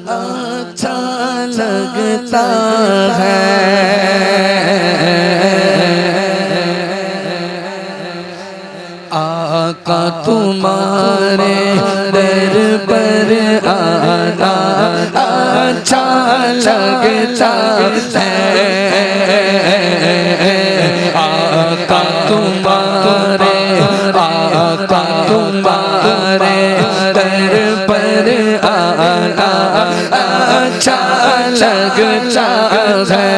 अच्छा लगता है। आका तुम्हारे दर पर आना अच्छा लगता है। आका तुम्हारे दर पर आना अच्छा लगता है।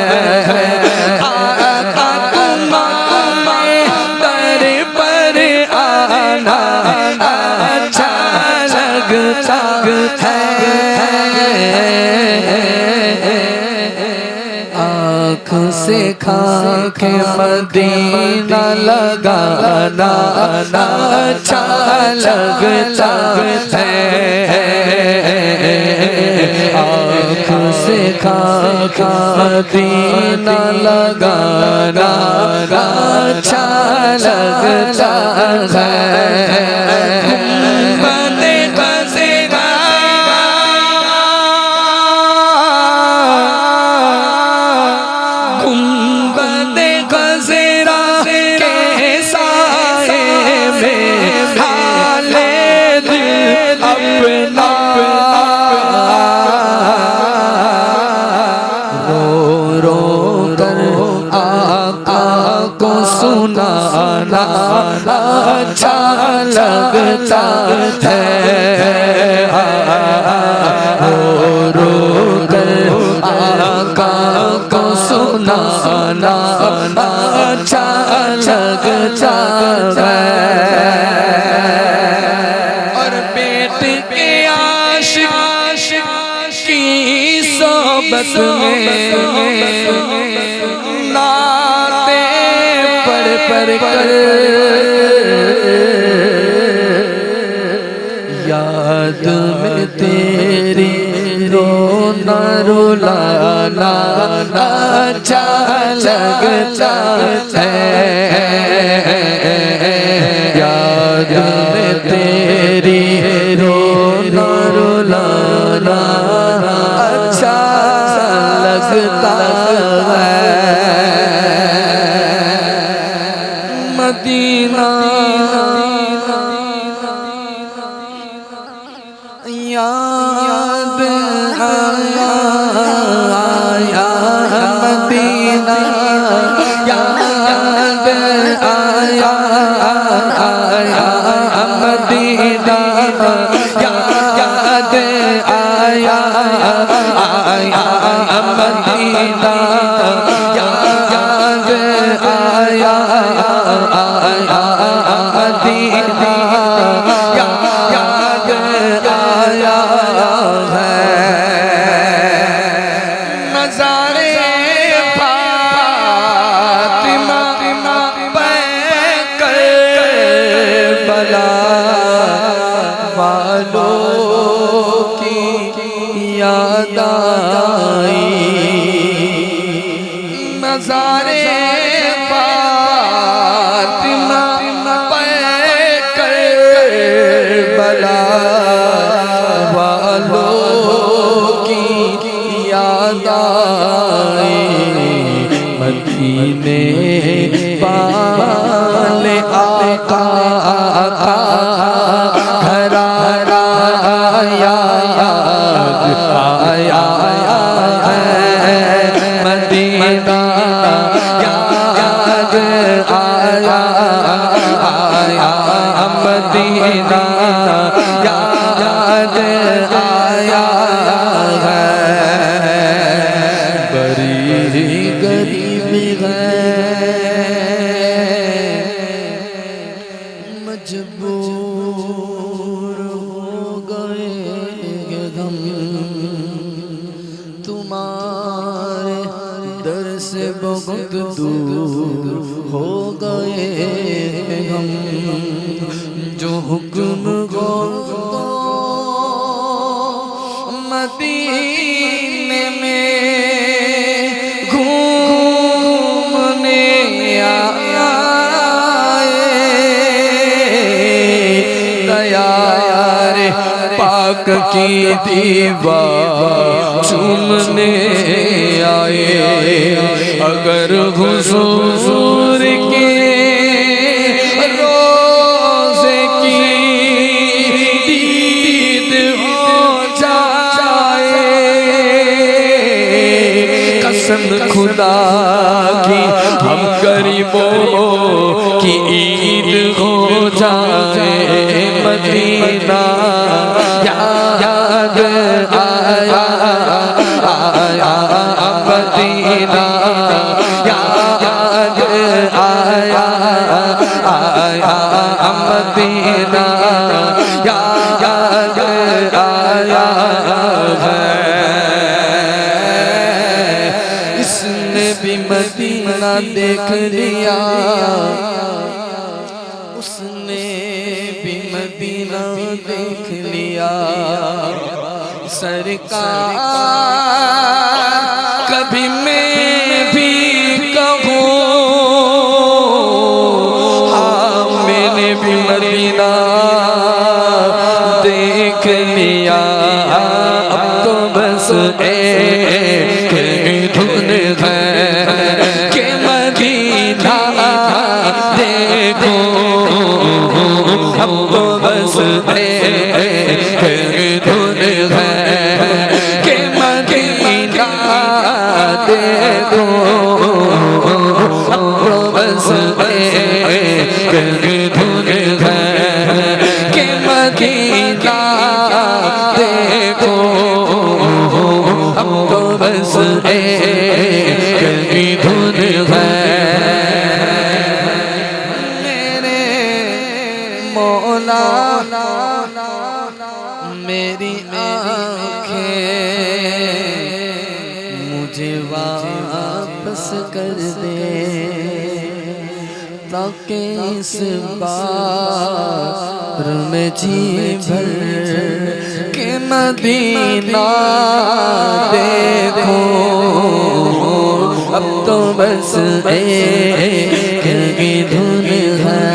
आका तुम्हारे दर पर आना अच्छा लगता है। आँख से खाके मदीना लगाना अच्छा लगता है। आँख से खाके मदीना लगाना अच्छा लगता है। सुनाना अच्छा लगता है। रो कर आका को सुनाना अच्छा लगता है। और पेट के आशिक की सोबत में पर कर याद में तेरी रोना रुलाना अच्छा लगता है। याद में तेरी रोना रुलाना अच्छा लगता है। मदीना याद आया, मदीना याद आया, मदीना याद आया, मदीना याद आया, मदीना याद आया है। नज़ारे फातिमा करबला वालों की याद आई। नज़ारे याद आई। मदीने वाले आका घर आया आया है। मदीना याद आया आया, मदीना याद आया है। बड़ी गरीबी है, मजबूर हो गए हम तुम्हारे दर से बहुत दूर हो गए हम। जो हुक्म को मदीने में घूमने आए, दयारे पाक पाक की दीवार चूमने आए। अगर हुजूर के रोज़े की दीद हो जाए, कसम खुदा की हम गरीबों की ईद हो जाए। मदीना याद आया आया, मदीना याद आया आया, मदीना याद आया है। इसने भी मदीना देख लिया, उसने भी मदीना देख लिया। सरकार कभी मैं भी कहूँ, हाँ मैंने भी मदीना देख लिया। अब तो बस एक धुन है कि मदीना देखो। अब तो बस एक धुन है कि मदीना देखो। अब तो बस एक धुन है कि मदीना देखो। अब तो बस एक धुन है। मौला मेरी आँखें मुझे वापस कर दे, ताकि इस बार में जी भर के मदीना देखो। अब तो बस एक धुन है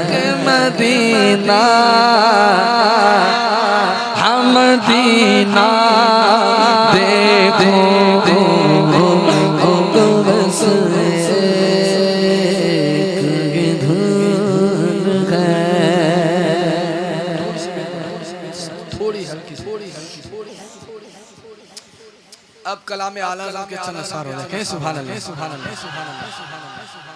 कि मदीना, हम मदीना देखो। तो बस एक धुन है। थोड़ी हल्की। अब कलाम आला के चंद असर हो रहे हैं। सुभान अल्लाह, सुभान अल्लाह, सुभान अल्लाह, सुभान अल्लाह।